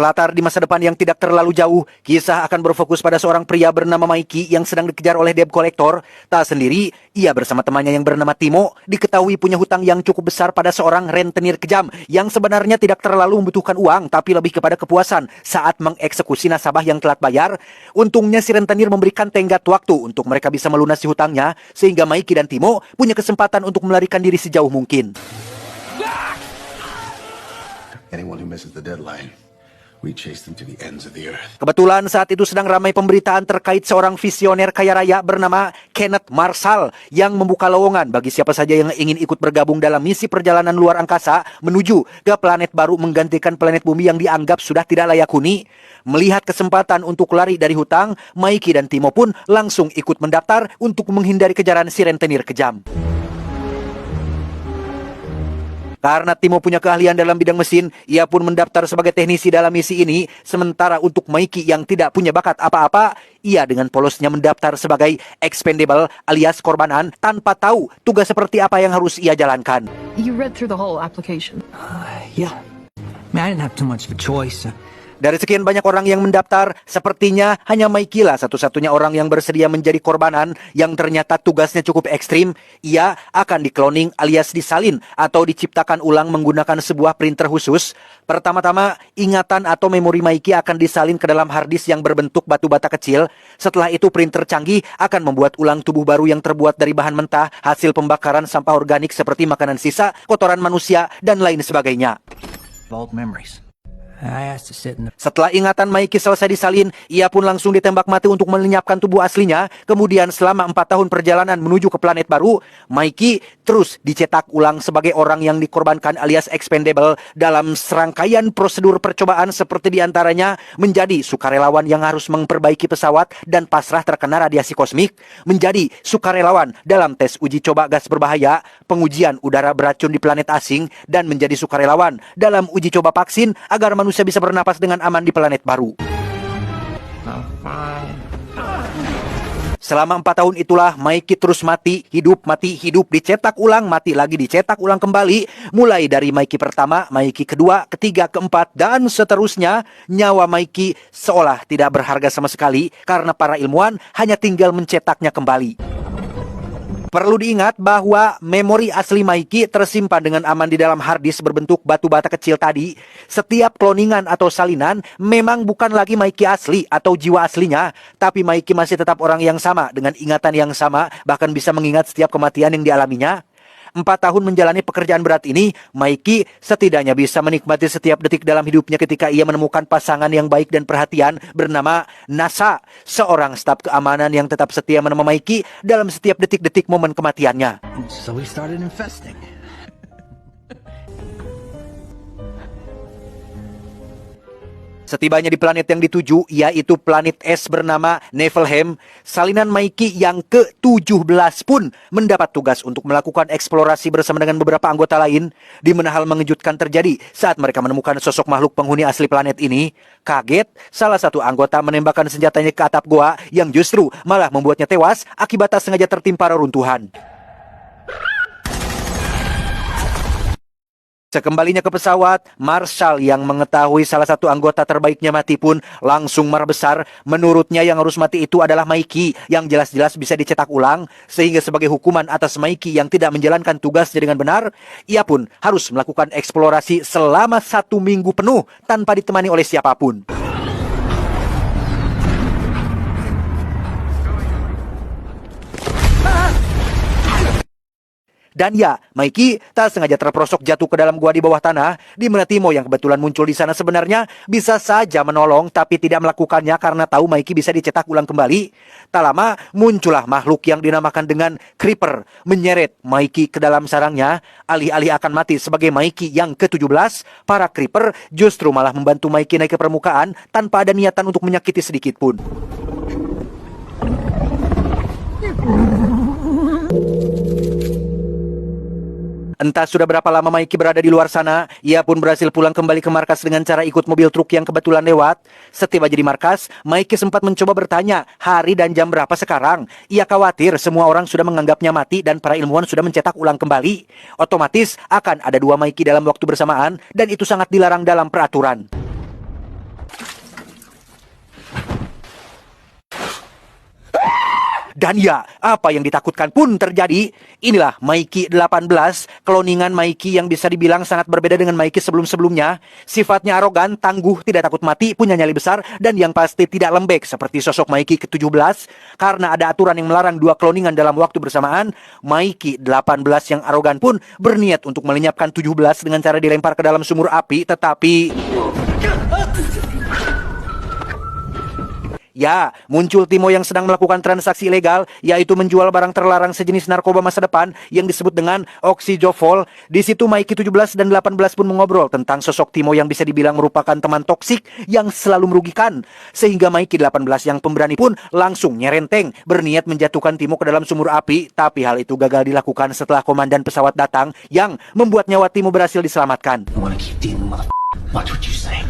Berlatar di masa depan yang tidak terlalu jauh, kisah akan berfokus pada seorang pria bernama Mikey yang sedang dikejar oleh debt collector. Tak sendiri, ia bersama temannya yang bernama Timo diketahui punya hutang yang cukup besar pada seorang rentenir kejam yang sebenarnya tidak terlalu membutuhkan uang tapi lebih kepada kepuasan saat mengeksekusi nasabah yang telat bayar. Untungnya si rentenir memberikan tenggat waktu untuk mereka bisa melunasi hutangnya sehingga Mikey dan Timo punya kesempatan untuk melarikan diri sejauh mungkin. Anyone who misses the deadline, we chase them to the ends of the earth. Kebetulan saat itu sedang ramai pemberitaan terkait seorang visioner kaya raya bernama Kenneth Marshall yang membuka lowongan bagi siapa saja yang ingin ikut bergabung dalam misi perjalanan luar angkasa menuju ke planet baru menggantikan planet bumi yang dianggap sudah tidak layak huni. Melihat kesempatan untuk lari dari hutang, Mikey dan Timo pun langsung ikut mendaftar untuk menghindari kejaran si rentenir kejam. Karena Timo punya keahlian dalam bidang mesin, ia pun mendaftar sebagai teknisi dalam misi ini. Sementara untuk Mikey yang tidak punya bakat apa-apa, ia dengan polosnya mendaftar sebagai expendable alias korbanan tanpa tahu tugas seperti apa yang harus ia jalankan. You read through the whole application? Yeah. I didn't have too much of a choice. Dari sekian banyak orang yang mendaftar, sepertinya hanya Mikey lah satu-satunya orang yang bersedia menjadi korbanan yang ternyata tugasnya cukup ekstrim. Ia akan dikloning alias disalin atau diciptakan ulang menggunakan sebuah printer khusus. Pertama-tama, ingatan atau memori Mikey akan disalin ke dalam harddisk yang berbentuk batu bata kecil. Setelah itu printer canggih akan membuat ulang tubuh baru yang terbuat dari bahan mentah, hasil pembakaran sampah organik seperti makanan sisa, kotoran manusia, dan lain sebagainya. Vault memories. I asked to sit in the... Setelah ingatan Mikey selesai disalin, ia pun langsung ditembak mati untuk melenyapkan tubuh aslinya. Kemudian selama 4 tahun perjalanan menuju ke planet baru, Mikey terus dicetak ulang sebagai orang yang dikorbankan alias expendable dalam serangkaian prosedur percobaan seperti diantaranya menjadi sukarelawan yang harus memperbaiki pesawat dan pasrah terkena radiasi kosmik, menjadi sukarelawan dalam tes uji coba gas berbahaya, pengujian udara beracun di planet asing, dan menjadi sukarelawan dalam uji coba vaksin agar manusia bisa bernapas dengan aman di planet baru. Selama 4 tahun itulah Mikey terus mati, hidup, dicetak ulang, mati lagi, dicetak ulang kembali. Mulai dari Mikey pertama, Mikey kedua, ketiga, keempat, dan seterusnya. Nyawa Mikey seolah tidak berharga sama sekali karena para ilmuwan hanya tinggal mencetaknya kembali. Perlu diingat bahwa memori asli Mikey tersimpan dengan aman di dalam harddisk berbentuk batu bata kecil tadi. Setiap kloningan atau salinan memang bukan lagi Mikey asli atau jiwa aslinya, tapi Mikey masih tetap orang yang sama dengan ingatan yang sama, bahkan bisa mengingat setiap kematian yang dialaminya. 4 tahun menjalani pekerjaan berat ini, Mikey setidaknya bisa menikmati setiap detik dalam hidupnya ketika ia menemukan pasangan yang baik dan perhatian bernama NASA, seorang staf keamanan yang tetap setia menemani Mikey dalam setiap detik-detik momen kematiannya. So we started investing. Setibanya di planet yang dituju, yaitu planet es bernama Niflheim, salinan Mikey yang ke-17 pun mendapat tugas untuk melakukan eksplorasi bersama dengan beberapa anggota lain. Di mana hal mengejutkan terjadi saat mereka menemukan sosok makhluk penghuni asli planet ini. Kaget, salah satu anggota menembakkan senjatanya ke atap goa yang justru malah membuatnya tewas akibat tak sengaja tertimpa reruntuhan. Sekembalinya ke pesawat, Marshall yang mengetahui salah satu anggota terbaiknya mati pun langsung marah besar. Menurutnya yang harus mati itu adalah Mikey yang jelas-jelas bisa dicetak ulang. Sehingga sebagai hukuman atas Mikey yang tidak menjalankan tugasnya dengan benar, ia pun harus melakukan eksplorasi selama 1 minggu penuh tanpa ditemani oleh siapapun. Dan ya, Mikey tak sengaja terperosok jatuh ke dalam gua di bawah tanah, di mana Timo yang kebetulan muncul di sana sebenarnya bisa saja menolong tapi tidak melakukannya karena tahu Mikey bisa dicetak ulang kembali. Tak lama muncullah makhluk yang dinamakan dengan Creeper menyeret Mikey ke dalam sarangnya. Alih-alih akan mati sebagai Mikey yang ke-17, para Creeper justru malah membantu Mikey naik ke permukaan tanpa ada niatan untuk menyakiti sedikit pun. Entah sudah berapa lama Mikey berada di luar sana, ia pun berhasil pulang kembali ke markas dengan cara ikut mobil truk yang kebetulan lewat. Setiba di markas, Mikey sempat mencoba bertanya hari dan jam berapa sekarang. Ia khawatir semua orang sudah menganggapnya mati dan para ilmuwan sudah mencetak ulang kembali. Otomatis akan ada 2 Mikey dalam waktu bersamaan dan itu sangat dilarang dalam peraturan. Dan ya, apa yang ditakutkan pun terjadi. Inilah Mikey 18, kloningan Mikey yang bisa dibilang sangat berbeda dengan Mikey sebelum-sebelumnya. Sifatnya arogan, tangguh, tidak takut mati, punya nyali besar, dan yang pasti tidak lembek seperti sosok Mikey ke-17. Karena ada aturan yang melarang dua kloningan dalam waktu bersamaan, Mikey 18 yang arogan pun berniat untuk melenyapkan 17 dengan cara dilempar ke dalam sumur api, tetapi... Ya, muncul Timo yang sedang melakukan transaksi ilegal, yaitu menjual barang terlarang sejenis narkoba masa depan yang disebut dengan oxyjofol. Di situ Mikey 17 dan 18 pun mengobrol tentang sosok Timo yang bisa dibilang merupakan teman toksik yang selalu merugikan. Sehingga Mikey 18 yang pemberani pun langsung nyerenteng, berniat menjatuhkan Timo ke dalam sumur api, tapi hal itu gagal dilakukan setelah komandan pesawat datang yang membuat nyawa Timo berhasil diselamatkan. I want to keep dealing, mother. Watch what you say.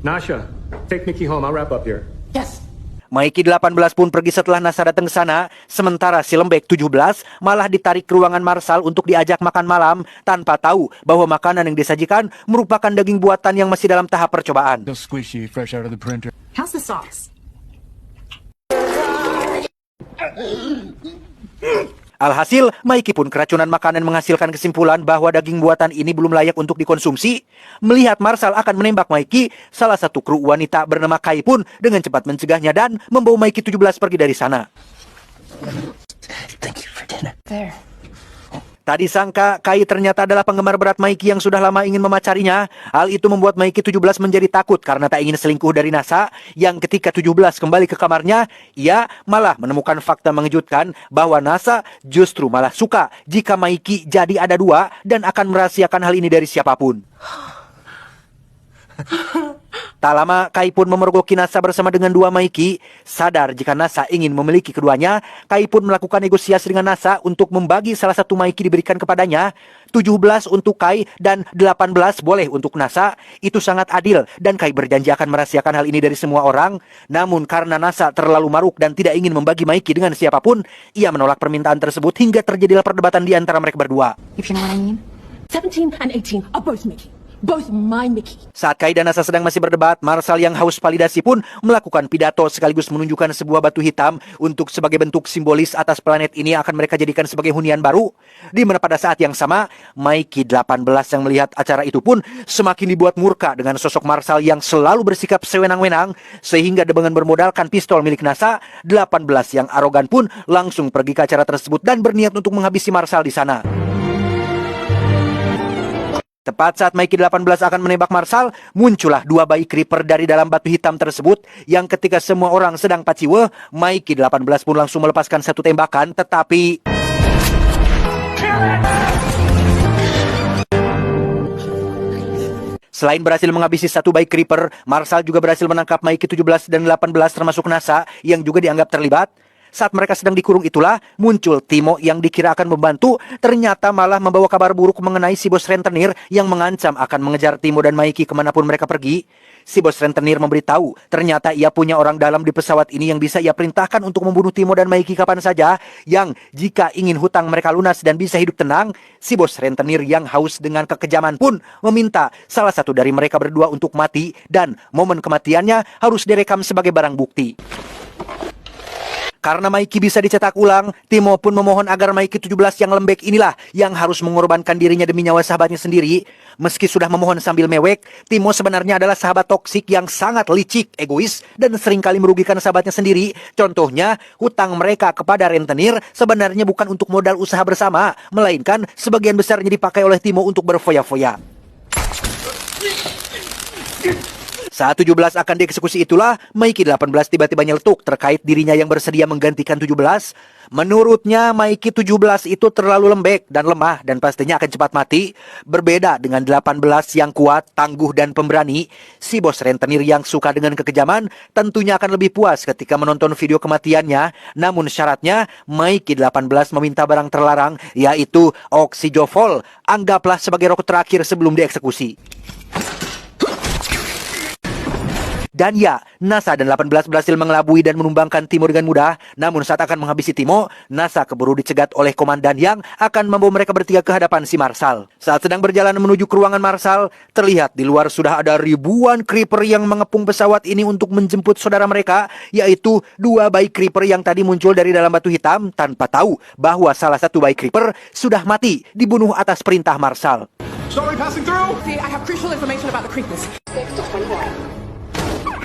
Nasha, take Mickey home. I'll wrap up here. Yes. Mikey 18 pun pergi setelah Nasa datang ke sana, sementara si lembek 17 malah ditarik ke ruangan Marshall untuk diajak makan malam tanpa tahu bahwa makanan yang disajikan merupakan daging buatan yang masih dalam tahap percobaan. Still squishy, fresh out of the printer. How's the sauce? Alhasil, Mikey pun keracunan makanan menghasilkan kesimpulan bahwa daging buatan ini belum layak untuk dikonsumsi. Melihat Marshall akan menembak Mikey, salah satu kru wanita bernama Kai pun dengan cepat mencegahnya dan membawa Mikey 17 pergi dari sana. Thank you for dinner. There. Tadi sangka Kai ternyata adalah penggemar berat Mikey yang sudah lama ingin memacarinya. Hal itu membuat Mikey 17 menjadi takut karena tak ingin selingkuh dari Nasa. Yang ketika 17 kembali ke kamarnya, ia malah menemukan fakta mengejutkan bahwa Nasa justru malah suka jika Mikey jadi ada dua dan akan merahasiakan hal ini dari siapapun. Tak lama, Kai pun memergoki Nasa bersama dengan dua Mikey. Sadar jika Nasa ingin memiliki keduanya, Kai pun melakukan negosiasi dengan Nasa untuk membagi salah satu Mikey diberikan kepadanya. 17 untuk Kai dan 18 boleh untuk Nasa. Itu sangat adil dan Kai berjanji akan merahasiakan hal ini dari semua orang. Namun karena Nasa terlalu maruk dan tidak ingin membagi Mikey dengan siapapun, ia menolak permintaan tersebut hingga terjadilah perdebatan di antara mereka berdua. If you know what I mean. 17 and 18 are both Mickey. Both my Mickey. Saat Kai dan Nasa sedang masih berdebat, Marshall yang haus validasi pun melakukan pidato sekaligus menunjukkan sebuah batu hitam untuk sebagai bentuk simbolis atas planet ini akan mereka jadikan sebagai hunian baru. Di mana pada saat yang sama, Mikey 18 yang melihat acara itu pun semakin dibuat murka dengan sosok Marshall yang selalu bersikap sewenang-wenang, sehingga dengan bermodalkan pistol milik Nasa, 18 yang arogan pun langsung pergi ke acara tersebut dan berniat untuk menghabisi Marshall di sana. Tepat saat Mikey 18 akan menembak Marshall, muncullah dua bayi creeper dari dalam batu hitam tersebut yang ketika semua orang sedang paciwe, Mikey 18 pun langsung melepaskan satu tembakan, tetapi... Selain berhasil menghabisi satu bayi creeper, Marshall juga berhasil menangkap Mikey 17 dan 18 termasuk Nasa yang juga dianggap terlibat. Saat mereka sedang dikurung itulah, muncul Timo yang dikira akan membantu, ternyata malah membawa kabar buruk mengenai si bos rentenir yang mengancam akan mengejar Timo dan Mikey kemanapun mereka pergi. Si bos rentenir memberitahu, ternyata ia punya orang dalam di pesawat ini yang bisa ia perintahkan untuk membunuh Timo dan Mikey kapan saja, yang jika ingin hutang mereka lunas dan bisa hidup tenang, si bos rentenir yang haus dengan kekejaman pun meminta salah satu dari mereka berdua untuk mati, dan momen kematiannya harus direkam sebagai barang bukti. Karena Mikey bisa dicetak ulang, Timo pun memohon agar Mikey 17 yang lembek inilah yang harus mengorbankan dirinya demi nyawa sahabatnya sendiri. Meski sudah memohon sambil mewek, Timo sebenarnya adalah sahabat toksik yang sangat licik, egois, dan seringkali merugikan sahabatnya sendiri. Contohnya, hutang mereka kepada rentenir sebenarnya bukan untuk modal usaha bersama, melainkan sebagian besarnya dipakai oleh Timo untuk berfoya-foya. Saat 17 akan dieksekusi itulah, Mikey 18 tiba-tiba nyeletuk terkait dirinya yang bersedia menggantikan 17. Menurutnya, Mikey 17 itu terlalu lembek dan lemah dan pastinya akan cepat mati. Berbeda dengan 18 yang kuat, tangguh, dan pemberani, si bos rentenir yang suka dengan kekejaman tentunya akan lebih puas ketika menonton video kematiannya. Namun syaratnya, Mikey 18 meminta barang terlarang, yaitu oxyjofol. Anggaplah sebagai rokok terakhir sebelum dieksekusi. Dan ya, NASA dan 18 berhasil mengelabui dan menumbangkan Timo dengan mudah. Namun saat akan menghabisi Timo, NASA keburu dicegat oleh komandan yang akan membawa mereka bertiga ke hadapan si Marshall. Saat sedang berjalan menuju ke ruangan Marshall, terlihat di luar sudah ada ribuan creeper yang mengepung pesawat ini untuk menjemput saudara mereka, yaitu 2 bayi creeper yang tadi muncul dari dalam batu hitam tanpa tahu bahwa salah satu bayi creeper sudah mati dibunuh atas perintah Marshall. See, I have crucial information about the creepers.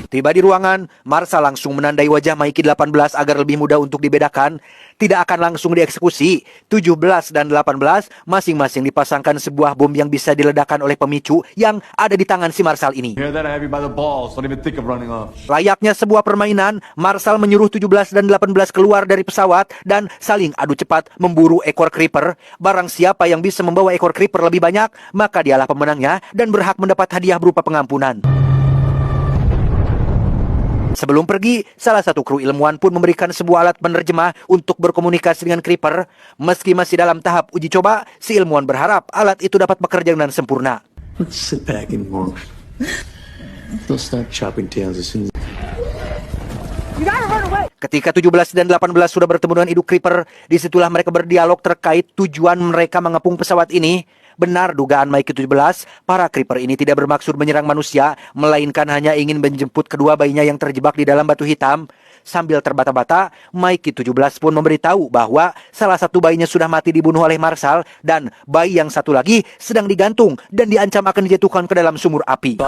Tiba di ruangan, Marshall langsung menandai wajah Mikey 18 agar lebih mudah untuk dibedakan. Tidak akan langsung dieksekusi. 17 dan 18 masing-masing dipasangkan sebuah bom yang bisa diledakkan oleh pemicu yang ada di tangan si Marshall ini. Hear that? I have you by the balls. Don't even think of running off. Layaknya sebuah permainan, Marshall menyuruh 17 dan 18 keluar dari pesawat dan saling adu cepat memburu ekor creeper. Barang siapa yang bisa membawa ekor creeper lebih banyak, maka dialah pemenangnya dan berhak mendapat hadiah berupa pengampunan. Sebelum pergi, salah satu kru ilmuwan pun memberikan sebuah alat penerjemah untuk berkomunikasi dengan creeper. Meski masih dalam tahap uji coba, si ilmuwan berharap alat itu dapat bekerja dengan sempurna. Let's sit back and watch. They'll start chopping tails as soon as... Ketika 17 dan 18 sudah bertemu dengan induk creeper, disitulah mereka berdialog terkait tujuan mereka mengepung pesawat ini. Benar dugaan Mikey 17, para creeper ini tidak bermaksud menyerang manusia, melainkan hanya ingin menjemput kedua bayinya yang terjebak di dalam batu hitam. Sambil terbata-bata, Mikey 17 pun memberitahu bahwa salah satu bayinya sudah mati dibunuh oleh Marshall dan bayi yang satu lagi sedang digantung dan diancam akan dijatuhkan ke dalam sumur api.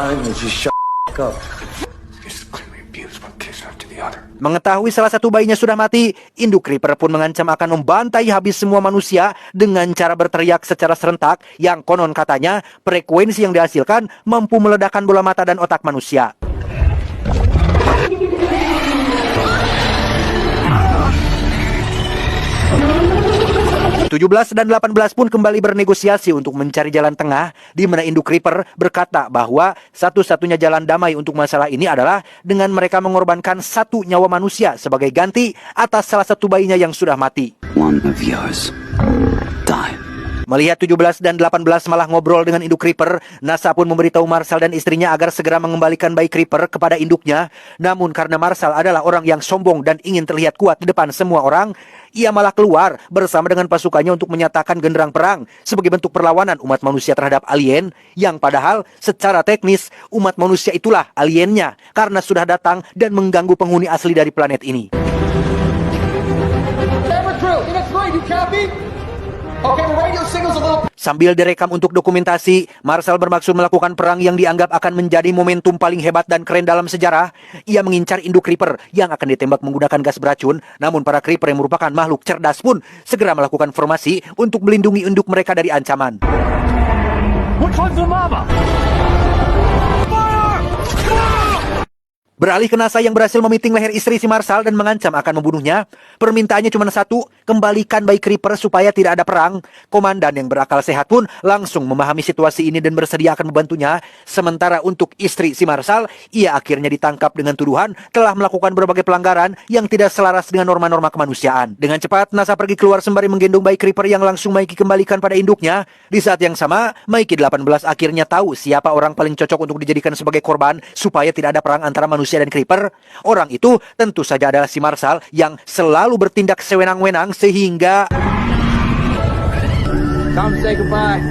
Mengetahui salah satu bayinya sudah mati, induk creeper pun mengancam akan membantai habis semua manusia dengan cara berteriak secara serentak yang konon katanya frekuensi yang dihasilkan mampu meledakkan bola mata dan otak manusia. 17 dan 18 pun kembali bernegosiasi untuk mencari jalan tengah, di mana induk creeper berkata bahwa satu-satunya jalan damai untuk masalah ini adalah dengan mereka mengorbankan satu nyawa manusia sebagai ganti atas salah satu bayinya yang sudah mati. One of yours died. Melihat 17 dan 18 malah ngobrol dengan induk creeper, NASA pun memberitahu Marshall dan istrinya agar segera mengembalikan bayi creeper kepada induknya. Namun karena Marshall adalah orang yang sombong dan ingin terlihat kuat di depan semua orang, ia malah keluar bersama dengan pasukannya untuk menyatakan genderang perang sebagai bentuk perlawanan umat manusia terhadap alien, yang padahal secara teknis umat manusia itulah aliennya karena sudah datang dan mengganggu penghuni asli dari planet ini. Sambil direkam untuk dokumentasi, Marshall bermaksud melakukan perang yang dianggap akan menjadi momentum paling hebat dan keren dalam sejarah. Ia mengincar induk creeper yang akan ditembak menggunakan gas beracun. Namun para creeper yang merupakan makhluk cerdas pun segera melakukan formasi untuk melindungi induk mereka dari ancaman. Beralih ke NASA yang berhasil memiting leher istri si Marshall dan mengancam akan membunuhnya. Permintaannya cuma satu, kembalikan bayi creeper supaya tidak ada perang. Komandan yang berakal sehat pun langsung memahami situasi ini dan bersedia akan membantunya. Sementara untuk istri si Marshall, ia akhirnya ditangkap dengan tuduhan telah melakukan berbagai pelanggaran yang tidak selaras dengan norma-norma kemanusiaan. Dengan cepat, NASA pergi keluar sembari menggendong bayi creeper yang langsung Mikey kembalikan pada induknya. Di saat yang sama, Mikey 18 akhirnya tahu siapa orang paling cocok untuk dijadikan sebagai korban supaya tidak ada perang antara manusia dan creeper. Orang itu tentu saja adalah si Marshall yang selalu bertindak sewenang-wenang sehingga Time to say goodbye.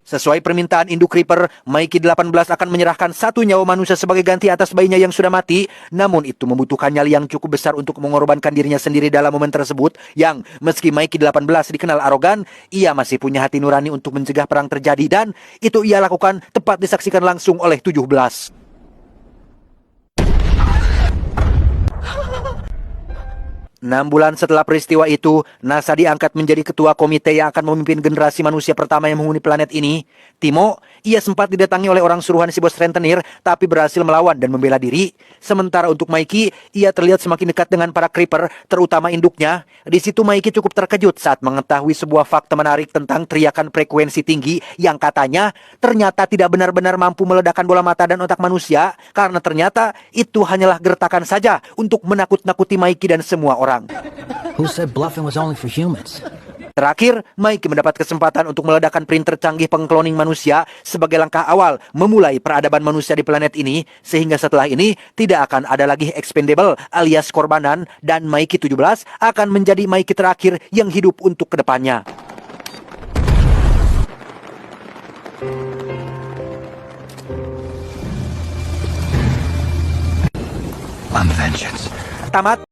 sesuai permintaan induk creeper, Mikey 18 akan menyerahkan satu nyawa manusia sebagai ganti atas bayinya yang sudah mati. Namun itu membutuhkan nyali yang cukup besar untuk mengorbankan dirinya sendiri dalam momen tersebut, yang meski Mikey 18 dikenal arogan, ia masih punya hati nurani untuk mencegah perang terjadi, dan itu ia lakukan tepat disaksikan langsung oleh 17. Enam bulan setelah peristiwa itu, NASA diangkat menjadi ketua komite yang akan memimpin generasi manusia pertama yang menghuni planet ini. Timo, ia sempat didatangi oleh orang suruhan si bos rentenir, tapi berhasil melawan dan membela diri. Sementara untuk Mikey, ia terlihat semakin dekat dengan para creeper, terutama induknya. Di situ Mikey cukup terkejut saat mengetahui sebuah fakta menarik tentang teriakan frekuensi tinggi yang katanya ternyata tidak benar-benar mampu meledakkan bola mata dan otak manusia, karena ternyata itu hanyalah gertakan saja untuk menakut-nakuti Mikey dan semua orang. Who said bluffing was only for humans? Terakhir, Mikey mendapat kesempatan untuk meledakkan printer canggih pengkloning manusia sebagai langkah awal memulai peradaban manusia di planet ini, sehingga setelah ini tidak akan ada lagi expendable alias korbanan, dan Mikey 17 akan menjadi Mikey terakhir yang hidup untuk kedepannya. I'm vengeance. Tamat,